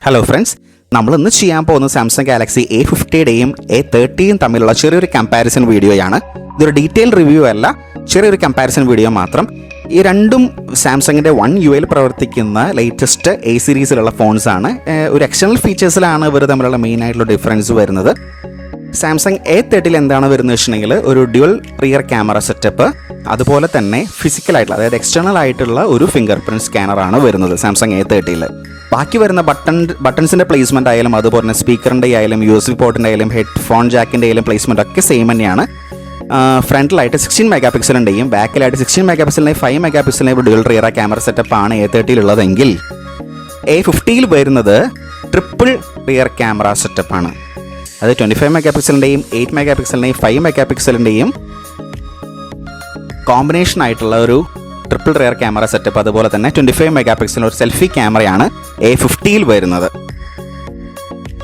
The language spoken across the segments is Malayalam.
ഹലോ ഫ്രണ്ട്സ്, നമ്മളിന്ന് ചെയ്യാൻ പോകുന്ന സാംസങ് ഗാലക്സി A50യുടെയും A30യും തമ്മിലുള്ള ചെറിയൊരു കമ്പാരിസൺ വീഡിയോയാണ്. ഇതൊരു ഡീറ്റെയിൽ റിവ്യൂ അല്ല, ചെറിയൊരു കമ്പാരിസൺ വീഡിയോ മാത്രം. ഈ രണ്ടും സാംസങ്ങിൻ്റെ 1 UI പ്രവർത്തിക്കുന്ന ലേറ്റസ്റ്റ് A സീരീസിലുള്ള ഫോൺസാണ്. ഒരു എക്സ്റ്റേണൽ ഫീച്ചേഴ്സിലാണ് ഇവർ തമ്മിലുള്ള മെയിൻ ആയിട്ടുള്ള ഡിഫറൻസ് വരുന്നത്. സാംസങ് A30ൽ എന്താണ് വരുന്നത് വെച്ചിട്ടുണ്ടെങ്കിൽ ഒരു ഡ്യുവൽ റിയർ ക്യാമറ സെറ്റപ്പ്, അതുപോലെ തന്നെ ഫിസിക്കലായിട്ടുള്ള അതായത് എക്സ്റ്റേണൽ ആയിട്ടുള്ള ഒരു ഫിംഗർ പ്രിൻറ്റ് സ്കാനറാണ് വരുന്നത് സാംസങ് A30ൽ. ബാക്കി വരുന്ന ബട്ടൺസിൻ്റെ പ്ലേസ്മെൻ്റ് ആയാലും അതുപോലെ തന്നെ സ്പീക്കറിൻ്റെ ആയാലും USB പോർട്ടിൻ്റെ ആയാലും ഹെഡ്ഫോൺ ജാക്കിൻ്റെ ആയാലും പ്ലേസ്മെൻ്റ് ഒക്കെ സെയിം തന്നെയാണ്. ഫ്രണ്ടിലായിട്ട് 16 മെഗാ പിക്സലിൻ്റെയും ബാക്കിലായിട്ട് 16 മെഗാ പിക്സലിൻ്റെയും 5 മെഗാ പിക്സലിൻ്റെയും ഡ്യുവൽ റിയർ ക്യാമറ സെറ്റപ്പാണ് A30ൽ ഉള്ളതെങ്കിൽ A50യിൽ വരുന്നത് ട്രിപ്പിൾ റിയർ ക്യാമറ സെറ്റപ്പാണ്. അത് 25 മെഗാ പിക്സലിൻ്റെയും 8 മെഗാ പിക്സലിൻ്റെയും 5 മെഗാ പിക്സലിൻ്റെയും കോമ്പിനേഷൻ ആയിട്ടുള്ള ഒരു ട്രിപ്പിൾ റിയർ ക്യാമറ സെറ്റപ്പ്, അതുപോലെ തന്നെ 25 മെഗാ പിക്സലിൻ്റെ ഒരു സെൽഫി ക്യാമറയാണ് A50യിൽ വരുന്നത്.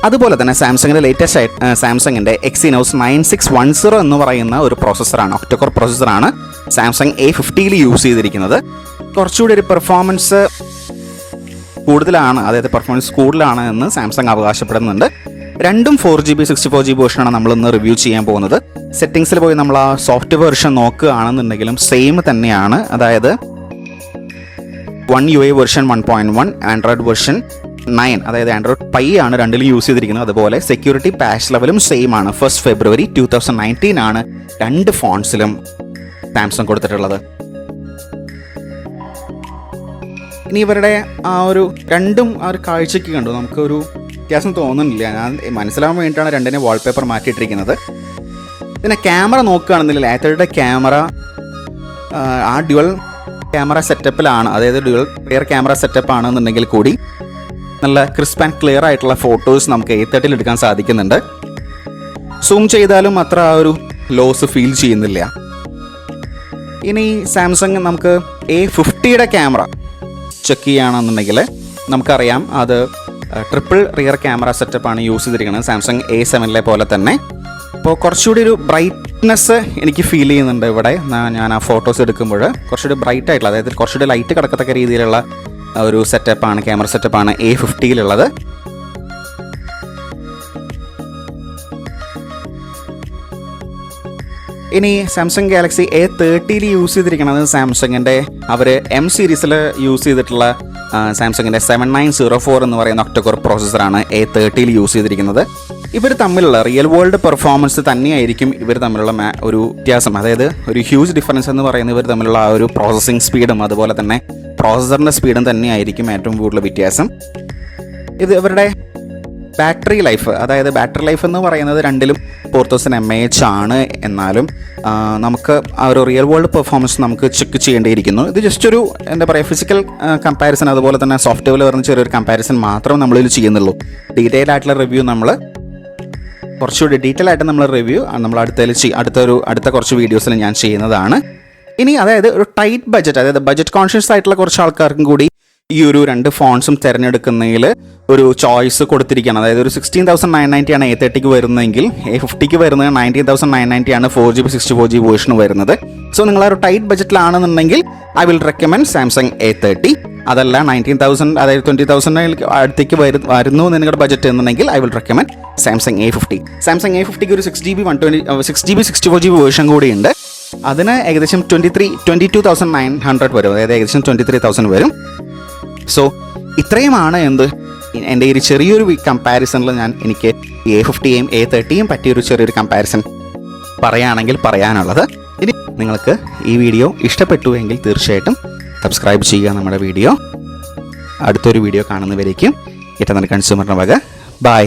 അതുപോലെ തന്നെ സാംസങ്ങിൻ്റെ ലേറ്റസ്റ്റ് സാംസങ്ങിൻ്റെ Exynos 9610 എന്ന് പറയുന്ന ഒരു പ്രോസസ്സറാണ്, ഒക്ടോകോർ പ്രോസസ്സറാണ് സാംസങ് A50യിൽ യൂസ് ചെയ്തിരിക്കുന്നത്. കുറച്ചുകൂടി ഒരു പെർഫോമൻസ് കൂടുതലാണ്, അതായത് പെർഫോമൻസ് കൂടുതലാണ് എന്ന് സാംസങ് അവകാശപ്പെടുന്നുണ്ട്. രണ്ടും 4GB 64GB വേർഷനാണ് നമ്മളിന്ന് റിവ്യൂ ചെയ്യാൻ പോകുന്നത്. സെറ്റിങ്സിൽ പോയി നമ്മൾ ആ സോഫ്റ്റ് വെർഷൻ നോക്കുകയാണെന്നുണ്ടെങ്കിലും സെയിം തന്നെയാണ്. അതായത് 1 UI വേർഷൻ 1.1, ആൻഡ്രോയിഡ് വേർഷൻ 9, അതായത് ആൻഡ്രോയിഡ് പൈ ആണ് രണ്ടിലും യൂസ് ചെയ്തിരിക്കുന്നത്. അതുപോലെ സെക്യൂരിറ്റി പാച്ച് ലെവലും സെയിം ആണ്. 1 ഫെബ്രുവരി 2019 ആണ് രണ്ട് ഫോൺസിലും സാംസങ് കൊടുത്തിട്ടുള്ളത്. ഇനി ഇവരുടെ ആ ഒരു രണ്ടും ആ ഒരു കാഴ്ചയ്ക്ക് കണ്ടു നമുക്കൊരു വ്യത്യാസം തോന്നുന്നില്ല. ഞാൻ മനസ്സിലാവാൻ വേണ്ടിയിട്ടാണ് രണ്ടിനെ വാൾപേപ്പർ മാറ്റിയിട്ടിരിക്കുന്നത്. പിന്നെ ക്യാമറ നോക്കുകയാണെന്നില്ല, A30യുടെ ക്യാമറ ആ ഡ്യുവൽ ക്യാമറ സെറ്റപ്പിലാണ്, അതായത് ഡ്യുവൽ റിയർ ക്യാമറ സെറ്റപ്പ് ആണെന്നുണ്ടെങ്കിൽ കൂടി നല്ല ക്രിസ്പ് ആൻഡ് ക്ലിയർ ആയിട്ടുള്ള ഫോട്ടോസ് നമുക്ക് A30യിൽ എടുക്കാൻ സാധിക്കുന്നുണ്ട്. സൂം ചെയ്താലും അത്ര ആ ഒരു ലോസ് ഫീൽ ചെയ്യുന്നില്ല. ഇനി സാംസങ് നമുക്ക് A50യുടെ ക്യാമറ ചെക്ക് ചെയ്യുകയാണെന്നുണ്ടെങ്കിൽ നമുക്കറിയാം അത് ട്രിപ്പിൾ റിയർ ക്യാമറ സെറ്റപ്പാണ് യൂസ് ചെയ്തിരിക്കുന്നത്, സാംസങ് A7ലെ പോലെ തന്നെ. അപ്പോൾ കുറച്ചുകൂടി ഒരു ബ്രൈറ്റ്നെസ് എനിക്ക് ഫീൽ ചെയ്യുന്നുണ്ട് ഇവിടെ. ഞാൻ ആ ഫോട്ടോസ് എടുക്കുമ്പോൾ കുറച്ചുകൂടി ബ്രൈറ്റ് ആയിട്ടുള്ള, അതായത് കുറച്ചുകൂടി ലൈറ്റ് കിടക്കത്തക്ക രീതിയിലുള്ള ഒരു സെറ്റപ്പാണ്, ക്യാമറ സെറ്റപ്പാണ് A50യിലുള്ളത്. ഇനി സാംസങ് ഗാലക്സി A30യിൽ യൂസ് ചെയ്തിരിക്കുന്നത് സാംസങ്ങിൻ്റെ അവർ M സീരീസിൽ യൂസ് ചെയ്തിട്ടുള്ള സാംസങ്ങിൻ്റെ 7904 എന്ന് പറയുന്ന ഒക്ടോകോർ പ്രോസസ്സറാണ് A30യിൽ യൂസ് ചെയ്തിരിക്കുന്നത്. ഇവർ തമ്മിലുള്ള റിയൽ വേൾഡ് പെർഫോമൻസ് തന്നെയായിരിക്കും ഇവർ തമ്മിലുള്ള ഒരു വ്യത്യാസം, അതായത് ഒരു ഹ്യൂജ് ഡിഫറൻസ് എന്ന് പറയുന്നത് ഇവർ തമ്മിലുള്ള ആ ഒരു പ്രോസസ്സിംഗ് സ്പീഡും അതുപോലെ തന്നെ പ്രോസസ്സറിൻ്റെ സ്പീഡും തന്നെയായിരിക്കും ഏറ്റവും കൂടുതൽ വ്യത്യാസം. ഇത് ഇവരുടെ ബാറ്ററി ലൈഫ്, അതായത് ബാറ്ററി ലൈഫ് എന്ന് പറയുന്നത് രണ്ടിലും 4000 mAh ആണ്. എന്നാലും നമുക്ക് ആ ഒരു റിയൽ വേൾഡ് പെർഫോമൻസ് നമുക്ക് ചെക്ക് ചെയ്യേണ്ടിയിരിക്കുന്നു. ഇത് ജസ്റ്റ് ഒരു എന്താ പറയുക ഫിസിക്കൽ കമ്പാരിസൺ, അതുപോലെ തന്നെ സോഫ്റ്റ്വെയറിൽ വരുന്ന ചെറിയൊരു കമ്പാരിസൺ മാത്രമേ നമ്മളിൽ ചെയ്യുന്നുള്ളൂ. ഡീറ്റെയിൽ ആയിട്ടുള്ള റിവ്യൂ കുറച്ചുകൂടി ഡീറ്റെയിൽ ആയിട്ട് നമ്മൾ റിവ്യൂ നമ്മൾ അടുത്ത കുറച്ച് വീഡിയോസിൽ ഞാൻ ചെയ്യുന്നതാണ്. ഇനി അതായത് ഒരു ടൈറ്റ് ബഡ്ജറ്റ്, അതായത് ബഡ്ജറ്റ് കോൺഷ്യസ് ആയിട്ടുള്ള കുറച്ച് ആൾക്കാർക്കും കൂടി ഈ ഒരു രണ്ട് ഫോൺസും തിരഞ്ഞെടുക്കുന്നതിൽ ഒരു ചോയ്സ് കൊടുത്തിരിക്കുകയാണ്. അതായത് ഒരു 16,990 ആണ് A30ക്ക് വരുന്നതെങ്കിൽ A50ക്ക് വരുന്നത് 19,990 ആണ് 4GB 64GB വേർഷൻ വരുന്നത്. സോ നിങ്ങൾ ആ ഒരു ടൈറ്റ് ബഡ്ജറ്റിലാണെന്നുണ്ടെങ്കിൽ I will recommend Samsung A30. അതല്ല 19,000 അതായത് 20,000 അടുത്തേക്ക് വരുന്നു നിങ്ങളുടെ ബഡ്ജറ്റ് എന്നുണ്ടെങ്കിൽ I will recommend Samsung A50. Samsung A50ക്ക് ഒരു 6GB 64GB വേർഷൻ കൂടിയുണ്ട്. അതിന് ഏകദേശം 22,900 വരും, അതായത് ഏകദേശം 23,000 വരും. സോ ഇത്രയുമാണ് എൻ്റെ ഈ ചെറിയൊരു കമ്പാരിസണിൽ എനിക്ക് A50യും A30യും പറ്റിയൊരു ചെറിയൊരു കമ്പാരിസൺ പറയുകയാണെങ്കിൽ പറയാനുള്ളത്. ഇനി നിങ്ങൾക്ക് ഈ വീഡിയോ ഇഷ്ടപ്പെട്ടു എങ്കിൽ തീർച്ചയായിട്ടും സബ്സ്ക്രൈബ് ചെയ്യുക നമ്മുടെ വീഡിയോ. അടുത്തൊരു വീഡിയോ കാണുന്നവരേക്കും ഏറ്റവും നല്ല കൺസ്യൂമറിൻ്റെ വക ബൈ.